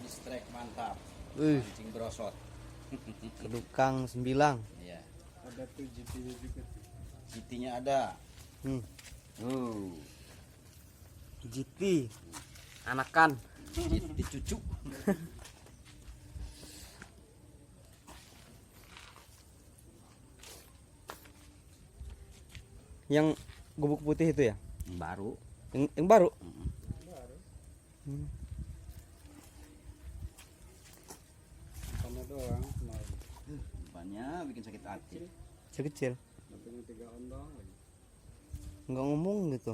Strike mantap. Wih, Mancing brosot. kedukang 9. Iya. Ada tuh GT-nya juga tuh. GT-nya ada. Hmm, GT. Anakan. GT cucu. Yang gubuk putih itu ya? Baru. Yang baru? Baru. Hmm. Sama doang kemarin. Banyak bikin sakit hati. Kecil-kecil. Datangnya 3 ondong lagi. Nggak ngomong gitu.